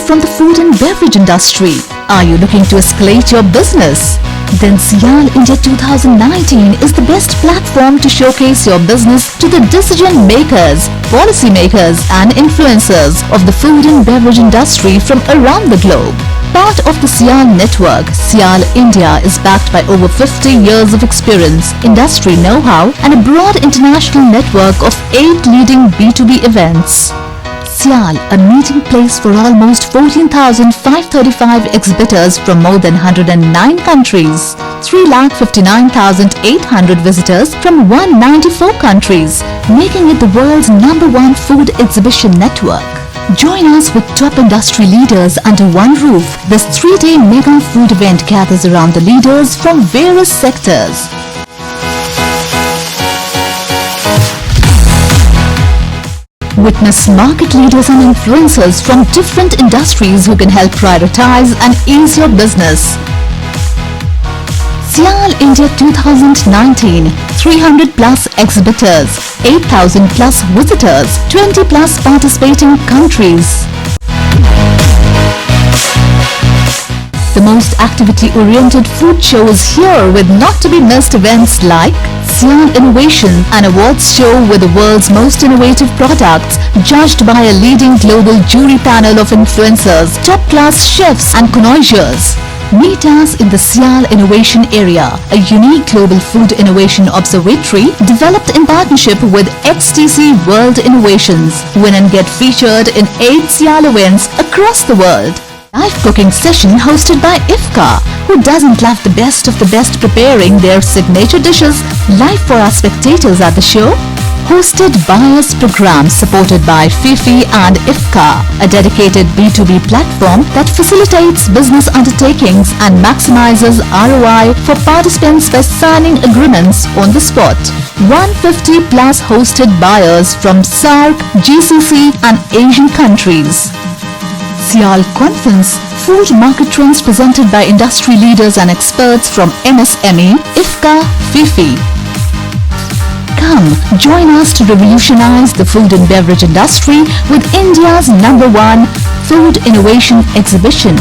from the food and beverage industry? Are you looking to escalate your business? Then SIAL India 2019 is the best platform to showcase your business to the decision makers, policy makers and influencers of the food and beverage industry from around the globe. Part of the SIAL network, SIAL India is backed by over 50 years of experience, industry know-how and a broad international network of 8 leading B2B events. SIAL, a meeting place for almost 14,535 exhibitors from more than 109 countries. 3,59,800 visitors from 194 countries, making it the world's #1 food exhibition network. Join us with top industry leaders under one roof. This 3-day mega food event gathers around the leaders from various sectors. Witness market leaders and influencers from different industries who can help prioritize and ease your business. SIAL India 2019, 300 plus exhibitors, 8,000 plus visitors, 20 plus participating countries. The most activity-oriented food shows here with not to be missed events like SIAL Innovation, an awards show with the world's most innovative products, judged by a leading global jury panel of influencers, top-class chefs and connoisseurs. Meet us in the SIAL Innovation area, a unique global food innovation observatory developed in partnership with XTC World Innovations. Win and get featured in 8 SIAL events across the world. Live cooking session hosted by IFCA, who doesn't love the best of the best preparing their signature dishes live for our spectators at the show. Hosted buyers program supported by FIFI and IFCA, a dedicated B2B platform that facilitates business undertakings and maximizes ROI for participants by signing agreements on the spot. 150 plus hosted buyers from SAARC, GCC and Asian countries. SIAL Conference, food market trends presented by industry leaders and experts from MSME, IFCA, FIFI. Come, join us to revolutionize the food and beverage industry with India's #1 food innovation exhibition.